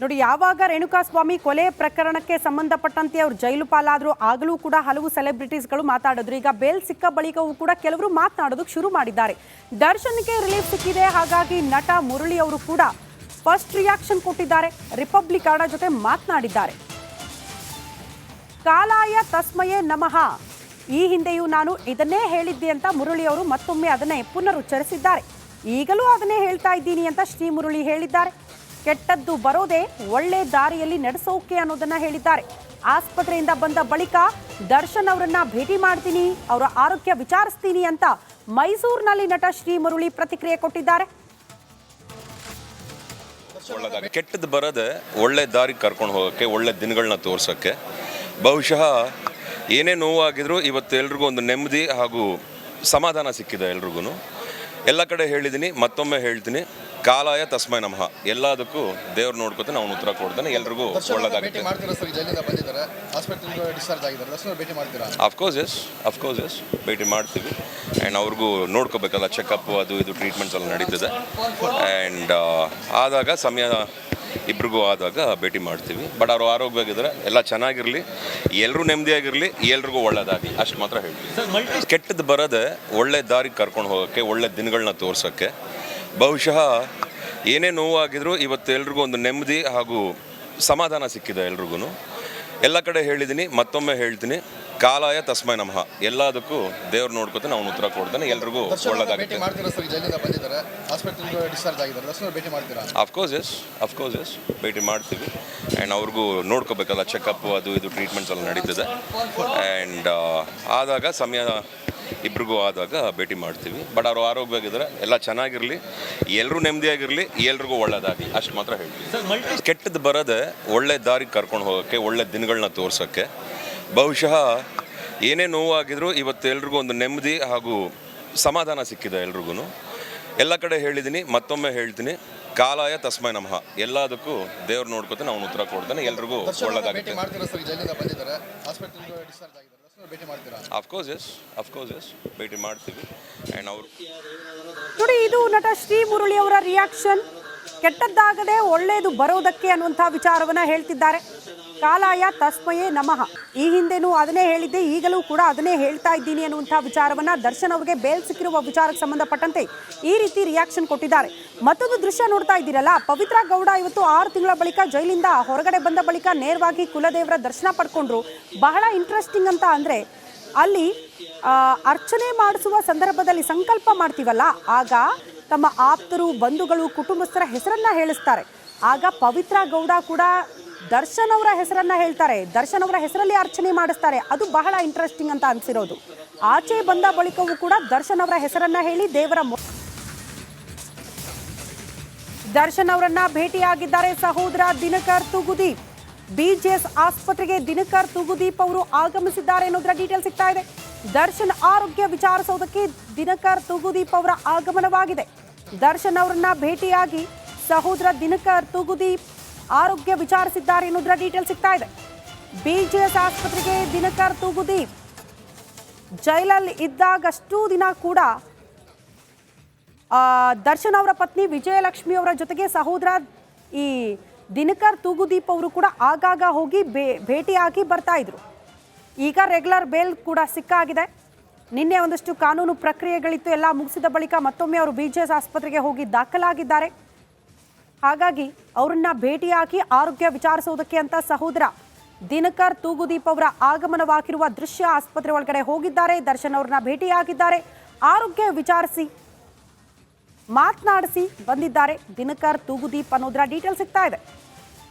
ನೋಡಿ, ಯಾವಾಗ ರೇಣುಕಾಸ್ವಾಮಿ ಕೊಲೆ ಪ್ರಕರಣಕ್ಕೆ ಸಂಬಂಧಪಟ್ಟಂತೆ ಅವರು ಜೈಲು ಪಾಲಾದರೂ ಆಗಲೂ ಕೂಡ ಹಲವು ಸೆಲೆಬ್ರಿಟೀಸ್ಗಳು ಮಾತಾಡಿದ್ರು. ಈಗ ಬೇಲ್ ಸಿಕ್ಕ ಬಳಿಕವೂ ಕೂಡ ಕೆಲವರು ಮಾತನಾಡೋದಕ್ಕೆ ಶುರು ಮಾಡಿದ್ದಾರೆ. ದರ್ಶನ್ಗೆ ರಿಲೀಫ್ ಸಿಕ್ಕಿದೆ, ಹಾಗಾಗಿ ನಟ ಮುರಳಿ ಅವರು ಕೂಡ ಫಸ್ಟ್ ರಿಯಾಕ್ಷನ್ ಕೊಟ್ಟಿದ್ದಾರೆ. ರಿಪಬ್ಲಿಕ್ ಕನ್ನಡ ಜೊತೆ ಮಾತನಾಡಿದ್ದಾರೆ. ಕಾಲಾಯ ತಸ್ಮಯೇ ನಮಃ, ಈ ಹಿಂದೆಯೂ ನಾನು ಇದನ್ನೇ ಹೇಳಿದ್ದೆ ಅಂತ ಮುರಳಿ ಅವರು ಮತ್ತೊಮ್ಮೆ ಅದನ್ನೇ ಪುನರುಚ್ಚರಿಸಿದ್ದಾರೆ. ಈಗಲೂ ಅದನ್ನೇ ಹೇಳ್ತಾ ಇದ್ದೀನಿ ಅಂತ ಶ್ರೀ ಮುರಳಿ ಹೇಳಿದ್ದಾರೆ. ಕೆಟ್ಟದ್ದು ಬರೋದೇ ಒಳ್ಳೆ ದಾರಿಯಲ್ಲಿ ನಡೆಸೋಕೆ ಅನ್ನೋದನ್ನ ಹೇಳಿದ್ದಾರೆ. ಆಸ್ಪತ್ರೆಯಿಂದ ಬಂದ ಬಳಿಕ ದರ್ಶನ್ ಅವರನ್ನ ಭೇಟಿ ಮಾಡ್ತೀನಿ, ಅವರ ಆರೋಗ್ಯ ವಿಚಾರಿಸ್ತೀನಿ ಅಂತ ಮೈಸೂರಿನಲ್ಲಿ ನಟ ಶ್ರೀ ಮುರಳಿ ಪ್ರತಿಕ್ರಿಯೆ ಕೊಟ್ಟಿದ್ದಾರೆ. ಕೆಟ್ಟದ್ದು ಬರೋದೇ ಒಳ್ಳೆ ದಾರಿ ಕರ್ಕೊಂಡು ಹೋಗೋಕ್ಕೆ, ಒಳ್ಳೆ ದಿನಗಳನ್ನ ತೋರ್ಸೋಕ್ಕೆ. ಬಹುಶಃ ಏನೇ ನೋವಾಗಿದ್ರು ಇವತ್ತು ಎಲ್ರಿಗೂ ಒಂದು ನೆಮ್ಮದಿ ಹಾಗೂ ಸಮಾಧಾನ ಸಿಕ್ಕಿದೆ. ಎಲ್ರಿಗೂ ಎಲ್ಲ ಕಡೆ ಹೇಳಿದ್ದೀನಿ, ಮತ್ತೊಮ್ಮೆ ಹೇಳ್ತೀನಿ, ಕಾಲಾಯ ತಸ್ಮೈ ನಮಃ. ಎಲ್ಲದಕ್ಕೂ ದೇವ್ರು ನೋಡ್ಕೊತಾನೆ, ಅವ್ನು ಉತ್ತರ ಕೊಡ್ತಾನೆ, ಎಲ್ರಿಗೂ ಒಳ್ಳೆದಾಗುತ್ತೆ. ಅಫ್ಕೋರ್ಸ್ ಎಸ್ ಭೇಟಿ ಮಾಡ್ತೀವಿ. ಆ್ಯಂಡ್ ಅವ್ರಿಗೂ ನೋಡ್ಕೋಬೇಕಲ್ಲ, ಚೆಕಪ್ ಅದು ಇದು ಟ್ರೀಟ್ಮೆಂಟ್ಸ್ ಎಲ್ಲ ನಡೀತದೆ. ಆ್ಯಂಡ್ ಆದಾಗ ಸಮಯ ಇಬ್ರಿಗೂ ಆದಾಗ ಭೇಟಿ ಮಾಡ್ತೀವಿ. ಬಟ್ ಅವರು ಆರೋಗ್ಯವಾಗಿದ್ದಾರೆ, ಎಲ್ಲ ಚೆನ್ನಾಗಿರಲಿ, ಎಲ್ಲರೂ ನೆಮ್ಮದಿಯಾಗಿರಲಿ, ಎಲ್ರಿಗೂ ಒಳ್ಳೆದಾಗಲಿ, ಅಷ್ಟು ಮಾತ್ರ ಹೇಳ್ತೀವಿ. ಕೆಟ್ಟದ್ದು ಬರೋದೇ ಒಳ್ಳೆ ದಾರಿ ಕರ್ಕೊಂಡು ಹೋಗೋಕ್ಕೆ, ಒಳ್ಳೆ ದಿನಗಳನ್ನ ತೋರ್ಸೋಕ್ಕೆ. ಬಹುಶಃ ಏನೇ ನೋವಾಗಿದ್ರು ಇವತ್ತು ಎಲ್ರಿಗೂ ಒಂದು ನೆಮ್ಮದಿ ಹಾಗೂ ಸಮಾಧಾನ ಸಿಕ್ಕಿದೆ. ಎಲ್ರಿಗೂ ಎಲ್ಲ ಕಡೆ ಹೇಳಿದ್ದೀನಿ, ಮತ್ತೊಮ್ಮೆ ಹೇಳ್ತೀನಿ, ಕಾಲಾಯ ತಸ್ಮೈ ನಮಃ. ಎಲ್ಲದಕ್ಕೂ ದೇವ್ರು ನೋಡ್ಕೊತಾನೆ, ಅವ್ನು ಉತ್ತರ ಕೊಡ್ತಾನೆ, ಎಲ್ರಿಗೂ ಒಳ್ಳೆದಾಗುತ್ತೆ. ಅಫ್ಕೋರ್ಸ್ ಎಸ್ ಭೇಟಿ ಮಾಡ್ತೀವಿ. ಆ್ಯಂಡ್ ಅವ್ರಿಗೂ ನೋಡ್ಕೋಬೇಕಲ್ಲ, ಚೆಕಪ್ ಅದು ಇದು ಟ್ರೀಟ್ಮೆಂಟ್ಸ್ ಎಲ್ಲ ನಡೀತದೆ. ಆ್ಯಂಡ್ ಆದಾಗ ಸಮಯ ಇಬ್ರಿಗೂ ಆದಾಗ ಭೇಟಿ ಮಾಡ್ತೀವಿ. ಬಟ್ ಅವರು ಆರೋಗ್ಯವಾಗಿದ್ದಾರೆ, ಎಲ್ಲ ಚೆನ್ನಾಗಿರಲಿ, ಎಲ್ಲರೂ ನೆಮ್ಮದಿಯಾಗಿರಲಿ, ಎಲ್ರಿಗೂ ಒಳ್ಳೆದಾಗಲಿ, ಅಷ್ಟು ಮಾತ್ರ ಹೇಳ್ತೀವಿ. ಕೆಟ್ಟದ್ದು ಬರೋದೇ ಒಳ್ಳೆ ದಾರಿ ಕರ್ಕೊಂಡು ಹೋಗೋಕ್ಕೆ, ಒಳ್ಳೆ ದಿನಗಳನ್ನ ತೋರ್ಸೋಕ್ಕೆ. ಬಹುಶಃ ಏನೇ ನೋವಾಗಿದ್ರು ಇವತ್ತು ಎಲ್ರಿಗೂ ಒಂದು ನೆಮ್ಮದಿ ಹಾಗೂ ಸಮಾಧಾನ ಸಿಕ್ಕಿದೆ. ಎಲ್ರಿಗೂ ಎಲ್ಲ ಕಡೆ ಹೇಳಿದ್ದೀನಿ, ಮತ್ತೊಮ್ಮೆ ಹೇಳ್ತೀನಿ, ಕಾಲಾಯ ತಸ್ಮೈ ನಮಃ. ಎಲ್ಲದಕ್ಕೂ ದೇವ್ರು ನೋಡ್ಕೊತಾನೆ, ಅವ್ನು ಉತ್ತರ ಕೊಡ್ತಾನೆ, ಎಲ್ರಿಗೂ ಒಳ್ಳೆದಾಗುತ್ತೆ. ಅಫ್ಕೋರ್ಸ್ ಎಸ್ ಭೇಟಿ ಮಾಡ್ತೀವಿ. ಆ್ಯಂಡ್ ಅವರು ನೋಡಿ, ಇದು ನಟ ಶ್ರೀ ಮುರಳಿ ಅವರ ರಿಯಾಕ್ಷನ್. ಕೆಟ್ಟದ್ದಾಗದೆ ಒಳ್ಳೆಯದು ಬರೋದಕ್ಕೆ ಅನ್ನುವಂಥ ವಿಚಾರವನ್ನ ಹೇಳ್ತಿದ್ದಾರೆ. ಕಾಲಾಯ ತಸ್ಮಯೇ ನಮಃ, ಈ ಹಿಂದೆನೂ ಅದನ್ನೇ ಹೇಳಿದ್ದೆ, ಈಗಲೂ ಕೂಡ ಅದನ್ನೇ ಹೇಳ್ತಾ ಇದ್ದೀನಿ ಅನ್ನುವಂಥ ವಿಚಾರವನ್ನ ದರ್ಶನ್ ಅವರಿಗೆ ಬೇಲ್ ಸಿಕ್ಕಿರುವ ವಿಚಾರಕ್ಕೆ ಸಂಬಂಧಪಟ್ಟಂತೆ ಈ ರೀತಿ ರಿಯಾಕ್ಷನ್ ಕೊಟ್ಟಿದ್ದಾರೆ. ಮತ್ತೊಂದು ದೃಶ್ಯ ನೋಡ್ತಾ ಇದ್ದೀರಲ್ಲ, ಪವಿತ್ರ ಗೌಡ ಇವತ್ತು 6 ತಿಂಗಳ ಬಳಿಕ ಜೈಲಿಂದ ಹೊರಗಡೆ ಬಂದ ಬಳಿಕ ನೇರವಾಗಿ ಕುಲದೇವರ ದರ್ಶನ ಪಡ್ಕೊಂಡ್ರು. ಬಹಳ ಇಂಟ್ರೆಸ್ಟಿಂಗ್ ಅಂತ ಅಂದರೆ, ಅಲ್ಲಿ ಅರ್ಚನೆ ಮಾಡಿಸುವ ಸಂದರ್ಭದಲ್ಲಿ ಸಂಕಲ್ಪ ಮಾಡ್ತೀವಲ್ಲ, ಆಗ ತಮ್ಮ ಆಪ್ತರು, ಬಂಧುಗಳು, ಕುಟುಂಬಸ್ಥರ ಹೆಸರನ್ನ ಹೇಳಿಸ್ತಾರೆ. ಆಗ ಪವಿತ್ರ ಗೌಡ ಕೂಡ ದರ್ಶನ್ ಅವರ ಹೆಸರನ್ನ ಹೇಳ್ತಾರೆ, ದರ್ಶನ್ ಅವರ ಹೆಸರಲ್ಲಿ ಅರ್ಚನೆ ಮಾಡಿಸ್ತಾರೆ. ಅದು ಬಹಳ ಇಂಟ್ರೆಸ್ಟಿಂಗ್ ಅಂತ ಅನ್ಸಿರೋದು. ಆಚೆ ಬಂದ ಬಳಿಕವೂ ಕೂಡ ದರ್ಶನ್ ಅವರ ಹೆಸರನ್ನ ಹೇಳಿ ದರ್ಶನ್ ಅವರನ್ನ ಭೇಟಿಯಾಗಿದ್ದಾರೆ ಸಹೋದರ ದಿನಕರ್ ತೂಗುದೀಪ್. BJS ಆಸ್ಪತ್ರೆಗೆ ದಿನಕರ್ ತೂಗುದೀಪ್ ಅವರು ಆಗಮಿಸಿದ್ದಾರೆ ಅನ್ನೋದರ ಡೀಟೇಲ್ ಸಿಗ್ತಾ ಇದೆ. ದರ್ಶನ್ ಆರೋಗ್ಯ ವಿಚಾರಿಸೋದಕ್ಕೆ ದಿನಕರ್ ತೂಗುದೀಪ್ ಅವರ ಆಗಮನವಾಗಿದೆ. ದರ್ಶನ್ ಅವರನ್ನ ಭೇಟಿಯಾಗಿ ಸಹೋದರ ದಿನಕರ್ ತೂಗುದೀಪ್ ಆರೋಗ್ಯ ವಿಚಾರಿಸಿದ್ದಾರೆ ಅನ್ನೋದರ ಡೀಟೇಲ್ ಸಿಗ್ತಾ ಇದೆ. BJS ಆಸ್ಪತ್ರೆಗೆ ದಿನಕರ್ ತೂಗುದೀಪ್ ಜೈಲಲ್ಲಿ ಇದ್ದಾಗಷ್ಟೂ ದಿನ ಕೂಡ ದರ್ಶನ್ ಅವರ ಪತ್ನಿ ವಿಜಯಲಕ್ಷ್ಮಿ ಅವರ ಜೊತೆಗೆ ಸಹೋದರ ಈ ದಿನಕರ್ ತೂಗುದೀಪ್ ಅವರು ಕೂಡ ಆಗಾಗ ಹೋಗಿ ಭೇಟಿಯಾಗಿ ಬರ್ತಾ ಇದ್ರು. ಈಗ ರೆಗ್ಯುಲರ್ ಬೇಲ್ ಕೂಡ ಸಿಕ್ಕಾಗಿದೆ. ನಿನ್ನೆ ಒಂದಷ್ಟು ಕಾನೂನು ಪ್ರಕ್ರಿಯೆಗಳಿತ್ತು, ಎಲ್ಲ ಮುಗಿಸಿದ ಬಳಿಕ ಮತ್ತೊಮ್ಮೆ ಅವರು BJS ಆಸ್ಪತ್ರೆಗೆ ಹೋಗಿ ದಾಖಲಾಗಿದ್ದಾರೆ. ಹಾಗಾಗಿ ಅವರನ್ನ ಭೇಟಿಯಾಗಿ ಆರೋಗ್ಯ ವಿಚಾರಿಸೋದಕ್ಕೆ ಅಂತ ಸಹೋದರ ದಿನಕರ್ ತೂಗುದೀಪ್ ಅವರ ಆಗಮನವಾಗಿರುವ ದೃಶ್ಯ. ಆಸ್ಪತ್ರೆ ಒಳಗಡೆ ಹೋಗಿದ್ದಾರೆ, ದರ್ಶನ್ ಅವ್ರನ್ನ ಭೇಟಿಯಾಗಿದ್ದಾರೆ, ಆರೋಗ್ಯ ವಿಚಾರಿಸಿ ಮಾತನಾಡಿಸಿ ಬಂದಿದ್ದಾರೆ ದಿನಕರ್ ತೂಗುದೀಪ್ ಅನ್ನೋದರ ಡೀಟೇಲ್ ಸಿಗ್ತಾ ಇದೆ.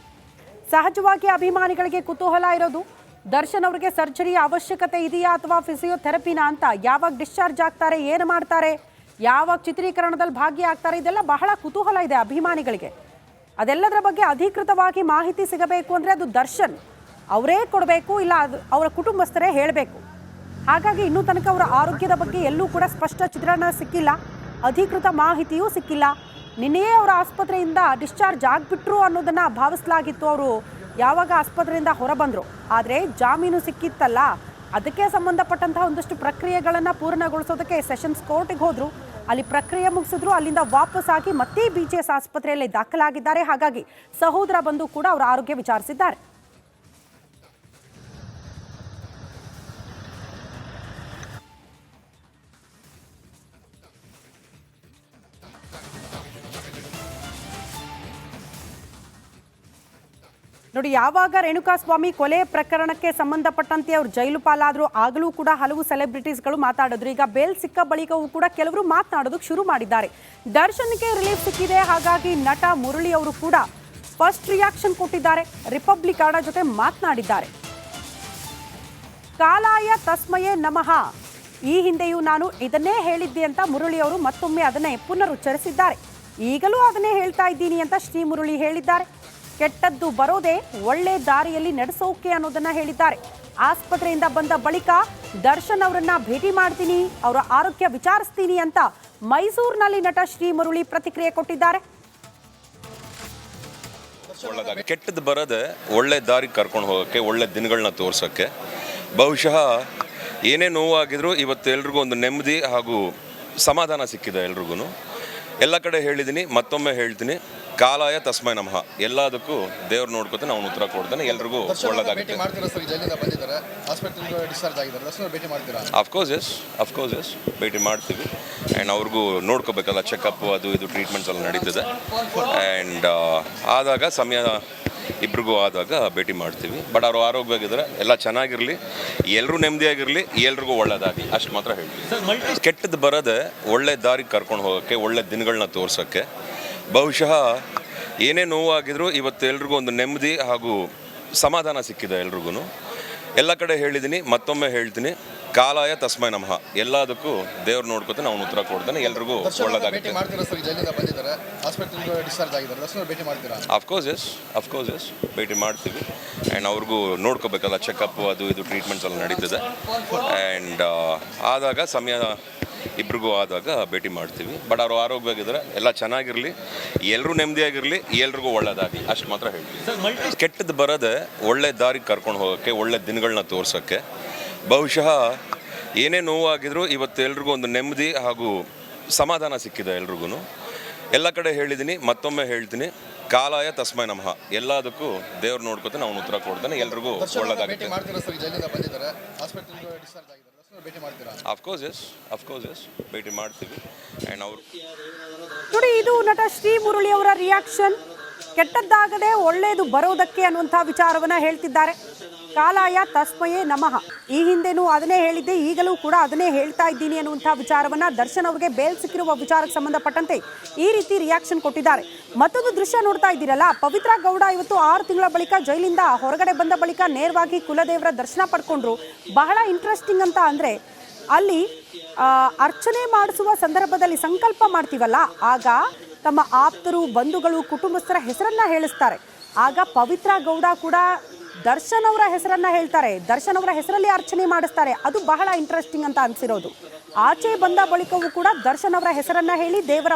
ಸಹಜವಾಗಿ ಅಭಿಮಾನಿಗಳಿಗೆ ಕುತೂಹಲ ಇರೋದು, ದರ್ಶನ್ ಅವರಿಗೆ ಸರ್ಜರಿ ಅವಶ್ಯಕತೆ ಇದೆಯಾ ಅಥವಾ ಫಿಸಿಯೋಥೆರಪಿನಾ ಅಂತ. ಯಾವಾಗ ಡಿಸ್ಚಾರ್ಜ್ ಆಗ್ತಾರೆ, ಏನು ಮಾಡ್ತಾರೆ, ಯಾವಾಗ ಚಿತ್ರೀಕರಣದಲ್ಲಿ ಭಾಗಿಯಾಗ್ತಾರೆ, ಇದೆಲ್ಲ ಬಹಳ ಕುತೂಹಲ ಇದೆ ಅಭಿಮಾನಿಗಳಿಗೆ. ಅದೆಲ್ಲದರ ಬಗ್ಗೆ ಅಧಿಕೃತವಾಗಿ ಮಾಹಿತಿ ಸಿಗಬೇಕು ಅಂದರೆ ಅದು ದರ್ಶನ್ ಅವರೇ ಕೊಡಬೇಕು, ಇಲ್ಲ ಅದು ಅವರ ಕುಟುಂಬಸ್ಥರೇ ಹೇಳಬೇಕು. ಹಾಗಾಗಿ ಇನ್ನೂ ತನಕ ಅವರ ಆರೋಗ್ಯದ ಬಗ್ಗೆ ಎಲ್ಲೂ ಕೂಡ ಸ್ಪಷ್ಟ ಚಿತ್ರಣ ಸಿಕ್ಕಿಲ್ಲ, ಅಧಿಕೃತ ಮಾಹಿತಿಯೂ ಸಿಕ್ಕಿಲ್ಲ. ನಿನ್ನೆಯೇ ಅವರ ಆಸ್ಪತ್ರೆಯಿಂದ ಡಿಸ್ಚಾರ್ಜ್ ಆಗಿಬಿಟ್ರು ಅನ್ನೋದನ್ನು ಭಾವಿಸಲಾಗಿತ್ತು. ಅವರು ಯಾವಾಗ ಆಸ್ಪತ್ರೆಯಿಂದ ಹೊರಬಂದರು, ಆದರೆ ಜಾಮೀನು ಸಿಕ್ಕಿತ್ತಲ್ಲ, ಅದಕ್ಕೆ ಸಂಬಂಧಪಟ್ಟಂತಹ ಒಂದಷ್ಟು ಪ್ರಕ್ರಿಯೆಗಳನ್ನು ಪೂರ್ಣಗೊಳಿಸೋದಕ್ಕೆ ಸೆಷನ್ಸ್ ಕೋರ್ಟಿಗೆ ಹೋದರು. ಅಲ್ಲಿ ಪ್ರಕ್ರಿಯೆ ಮುಗಿಸಿದ್ರು. ಅಲ್ಲಿಂದ ವಾಪಸ್ ಆಗಿ ಮತ್ತೆ BGS ಆಸ್ಪತ್ರೆಯಲ್ಲಿ ದಾಖಲಾಗಿದ್ದಾರೆ. ಹಾಗಾಗಿ ಸಹೋದರ ಬಂದು ಕೂಡ ಅವರ ಆರೋಗ್ಯ ವಿಚಾರಿಸಿದ್ದಾರೆ. ನೋಡಿ, ಯಾವಾಗ ರೇಣುಕಾಸ್ವಾಮಿ ಕೊಲೆ ಪ್ರಕರಣಕ್ಕೆ ಸಂಬಂಧಪಟ್ಟಂತೆ ಅವರು ಜೈಲು ಪಾಲಾದ್ರು ಆಗಲೂ ಕೂಡ ಹಲವು ಸೆಲೆಬ್ರಿಟೀಸ್ಗಳು ಮಾತಾಡಿದ್ರು. ಈಗ ಬೇಲ್ ಸಿಕ್ಕ ಬಳಿಕವೂ ಕೂಡ ಕೆಲವರು ಮಾತನಾಡೋದಕ್ಕೆ ಶುರು ಮಾಡಿದ್ದಾರೆ. ದರ್ಶನ್ಗೆ ರಿಲೀಫ್ ಸಿಕ್ಕಿದೆ. ಹಾಗಾಗಿ ನಟ ಮುರಳಿ ಅವರು ಕೂಡ ಫಸ್ಟ್ ರಿಯಾಕ್ಷನ್ ಕೊಟ್ಟಿದ್ದಾರೆ. ರಿಪಬ್ಲಿಕ್ ಕನ್ನಡ ಜೊತೆ ಮಾತನಾಡಿದ್ದಾರೆ. ಕಾಲಾಯ ತಸ್ಮಯೇ ನಮಃ, ಈ ಹಿಂದೆಯೂ ನಾನು ಇದನ್ನೇ ಹೇಳಿದ್ದೆ ಅಂತ ಮುರಳಿ ಅವರು ಮತ್ತೊಮ್ಮೆ ಅದನ್ನೇ ಪುನರುಚ್ಚರಿಸಿದ್ದಾರೆ. ಈಗಲೂ ಅದನ್ನೇ ಹೇಳ್ತಾ ಇದ್ದೀನಿ ಅಂತ ಶ್ರೀ ಮುರಳಿ ಹೇಳಿದ್ದಾರೆ. ಕೆಟ್ಟದ್ದು ಬರೋದೇ ಒಳ್ಳೆ ದಾರಿಯಲ್ಲಿ ನಡೆಸೋಕೆ ಅನ್ನೋದನ್ನ ಹೇಳಿದ್ದಾರೆ. ಆಸ್ಪತ್ರೆಯಿಂದ ಬಂದ ಬಳಿಕ ದರ್ಶನ್ ಅವರನ್ನ ಭೇಟಿ ಮಾಡ್ತೀನಿ, ಅವರ ಆರೋಗ್ಯ ವಿಚಾರಿಸ್ತೀನಿ ಅಂತ ಮೈಸೂರಿನಲ್ಲಿ ನಟ ಶ್ರೀ ಮುರಳಿ ಪ್ರತಿಕ್ರಿಯೆ ಕೊಟ್ಟಿದ್ದಾರೆ. ಕೆಟ್ಟದ್ದು ಬರೋದೇ ಒಳ್ಳೆ ದಾರಿ ಕರ್ಕೊಂಡು ಹೋಗೋಕ್ಕೆ, ಒಳ್ಳೆ ದಿನಗಳನ್ನ ತೋರ್ಸೋಕ್ಕೆ. ಬಹುಶಃ ಏನೇ ನೋವಾಗಿದ್ರು ಇವತ್ತು ಎಲ್ರಿಗೂ ಒಂದು ನೆಮ್ಮದಿ ಹಾಗೂ ಸಮಾಧಾನ ಸಿಕ್ಕಿದೆ. ಎಲ್ರಿಗೂ ಎಲ್ಲ ಕಡೆ ಹೇಳಿದ್ದೀನಿ, ಮತ್ತೊಮ್ಮೆ ಹೇಳ್ತೀನಿ, ಕಾಲಾಯ ತಸ್ಮೈ ನಮಃ. ಎಲ್ಲದಕ್ಕೂ ದೇವ್ರು ನೋಡ್ಕೊತಾನೆ, ಅವ್ನು ಉತ್ತರ ಕೊಡ್ತಾನೆ. ಎಲ್ರಿಗೂ ಒಳ್ಳೆದಾಗುತ್ತೆ. ಅಫ್ಕೋರ್ಸ್ ಎಸ್ ಭೇಟಿ ಮಾಡ್ತೀವಿ. ಆ್ಯಂಡ್ ಅವ್ರಿಗೂ ನೋಡ್ಕೋಬೇಕಲ್ಲ, ಚೆಕಪ್ ಅದು ಇದು ಟ್ರೀಟ್ಮೆಂಟ್ಸ್ ಎಲ್ಲ ನಡೀತದೆ. ಆ್ಯಂಡ್ ಆದಾಗ ಸಮಯ ಇಬ್ರಿಗೂ ಆದಾಗ ಭೇಟಿ ಮಾಡ್ತೀವಿ. ಬಟ್ ಅವರು ಆರೋಗ್ಯವಾಗಿದ್ದಾರೆ, ಎಲ್ಲ ಚೆನ್ನಾಗಿರಲಿ, ಎಲ್ಲರೂ ನೆಮ್ಮದಿಯಾಗಿರಲಿ, ಎಲ್ರಿಗೂ ಒಳ್ಳೆಯದಾಗಿ, ಅಷ್ಟು ಮಾತ್ರ ಹೇಳ್ತೀವಿ. ಕೆಟ್ಟದ್ದು ಬರೋದೇ ಒಳ್ಳೆ ದಾರಿ ಕರ್ಕೊಂಡು ಹೋಗೋಕ್ಕೆ, ಒಳ್ಳೆ ದಿನಗಳನ್ನ ತೋರ್ಸೋಕ್ಕೆ. ಬಹುಶಃ ಏನೇ ನೋವಾಗಿದ್ರು ಇವತ್ತು ಎಲ್ರಿಗೂ ಒಂದು ನೆಮ್ಮದಿ ಹಾಗೂ ಸಮಾಧಾನ ಸಿಕ್ಕಿದೆ. ಎಲ್ರಿಗೂ ಎಲ್ಲ ಕಡೆ ಹೇಳಿದ್ದೀನಿ, ಮತ್ತೊಮ್ಮೆ ಹೇಳ್ತೀನಿ, ಕಾಲಾಯ ತಸ್ಮೈ ನಮಃ. ಎಲ್ಲದಕ್ಕೂ ದೇವ್ರು ನೋಡ್ಕೊತಾನೆ, ಅವ್ನು ಉತ್ತರ ಕೊಡ್ತಾನೆ. ಎಲ್ರಿಗೂ ಒಳ್ಳೆದಾಗುತ್ತೆ. ಅಫ್ಕೋರ್ಸ್ ಎಸ್ ಭೇಟಿ ಮಾಡ್ತೀವಿ. ಆ್ಯಂಡ್ ಅವ್ರಿಗೂ ನೋಡ್ಕೋಬೇಕಲ್ಲ, ಚೆಕಪ್ ಅದು ಇದು ಟ್ರೀಟ್ಮೆಂಟ್ಸ್ ಎಲ್ಲ ನಡೀತದೆ. ಆ್ಯಂಡ್ ಆದಾಗ ಸಮಯ ಇಬ್ರಿಗೂ ಆದಾಗ ಭೇಟಿ ಮಾಡ್ತೀವಿ. ಬಟ್ ಅವರು ಆರೋಗ್ಯವಾಗಿದ್ದಾರೆ, ಎಲ್ಲ ಚೆನ್ನಾಗಿರಲಿ, ಎಲ್ಲರೂ ನೆಮ್ಮದಿಯಾಗಿರಲಿ, ಎಲ್ರಿಗೂ ಒಳ್ಳೆಯದಾಗಿ, ಅಷ್ಟು ಮಾತ್ರ ಹೇಳ್ತೀವಿ. ಕೆಟ್ಟದ್ದು ಬರೋದೇ ಒಳ್ಳೆ ದಾರಿ ಕರ್ಕೊಂಡು ಹೋಗೋಕ್ಕೆ, ಒಳ್ಳೆ ದಿನಗಳನ್ನ ತೋರ್ಸೋಕ್ಕೆ. ಬಹುಶಃ ಏನೇ ನೋವಾಗಿದ್ರು ಇವತ್ತು ಎಲ್ರಿಗೂ ಒಂದು ನೆಮ್ಮದಿ ಹಾಗೂ ಸಮಾಧಾನ ಸಿಕ್ಕಿದೆ. ಎಲ್ರಿಗೂ ಎಲ್ಲ ಕಡೆ ಹೇಳಿದ್ದೀನಿ, ಮತ್ತೊಮ್ಮೆ ಹೇಳ್ತೀನಿ, ಕಾಲಾಯ ತಸ್ಮೈ ನಮಃ. ಎಲ್ಲದಕ್ಕೂ ದೇವ್ರು ನೋಡ್ಕೊತಾನೆ, ಅವ್ನು ಉತ್ತರ ಕೊಡ್ತಾನೆ. ಎಲ್ರಿಗೂ ಒಳ್ಳೆದಾಗುತ್ತೆ. ಅಫ್ಕೋರ್ಸ್ ಎಸ್ ಭೇಟಿ ಮಾಡ್ತೀವಿ. ಆ್ಯಂಡ್ ಅವರು ನೋಡಿ, ಇದು ನಟ ಶ್ರೀ ಮುರಳಿ ಅವರ ರಿಯಾಕ್ಷನ್. ಕೆಟ್ಟದ್ದಾಗದೆ ಒಳ್ಳೆಯದು ಬರೋದಕ್ಕೆ ಅನ್ನುವಂಥ ವಿಚಾರವನ್ನ ಹೇಳ್ತಿದ್ದಾರೆ. ಕಾಲಾಯ ತಸ್ಮಯೇ ನಮಃ, ಈ ಹಿಂದೆನೂ ಅದನ್ನೇ ಹೇಳಿದ್ದೆ, ಈಗಲೂ ಕೂಡ ಅದನ್ನೇ ಹೇಳ್ತಾ ಇದ್ದೀನಿ ಅನ್ನುವಂಥ ವಿಚಾರವನ್ನ ದರ್ಶನ್ ಅವರಿಗೆ ಬೇಲ್ ಸಿಕ್ಕಿರುವ ವಿಚಾರಕ್ಕೆ ಸಂಬಂಧಪಟ್ಟಂತೆ ಈ ರೀತಿ ರಿಯಾಕ್ಷನ್ ಕೊಟ್ಟಿದ್ದಾರೆ. ಮತ್ತೊಂದು ದೃಶ್ಯ ನೋಡ್ತಾ ಇದ್ದೀರಲ್ಲ, ಪವಿತ್ರ ಗೌಡ ಇವತ್ತು 6 ತಿಂಗಳ ಬಳಿಕ ಜೈಲಿಂದ ಹೊರಗಡೆ ಬಂದ ಬಳಿಕ ನೇರವಾಗಿ ಕುಲದೇವರ ದರ್ಶನ ಪಡ್ಕೊಂಡ್ರು. ಬಹಳ ಇಂಟ್ರೆಸ್ಟಿಂಗ್ ಅಂತ ಅಂದರೆ, ಅಲ್ಲಿ ಅರ್ಚನೆ ಮಾಡಿಸುವ ಸಂದರ್ಭದಲ್ಲಿ ಸಂಕಲ್ಪ ಮಾಡ್ತೀವಲ್ಲ, ಆಗ ತಮ್ಮ ಆಪ್ತರು, ಬಂಧುಗಳು, ಕುಟುಂಬಸ್ಥರ ಹೆಸರನ್ನ ಹೇಳಿಸ್ತಾರೆ. ಆಗ ಪವಿತ್ರ ಗೌಡ ಕೂಡ ದರ್ಶನ್ ಅವರ ಹೆಸರನ್ನ ಹೇಳ್ತಾರೆ, ದರ್ಶನ್ ಅವರ ಹೆಸರಲ್ಲಿ ಅರ್ಚನೆ ಮಾಡಿಸ್ತಾರೆ. ಅದು ಬಹಳ ಇಂಟ್ರೆಸ್ಟಿಂಗ್ ಅಂತ ಅನ್ಸಿರೋದು. ಆಚೆ ಬಂದ ಬಳಿಕವೂ ಕೂಡ ದರ್ಶನ್ ಅವರ ಹೆಸರನ್ನ ಹೇಳಿ ದೇವರ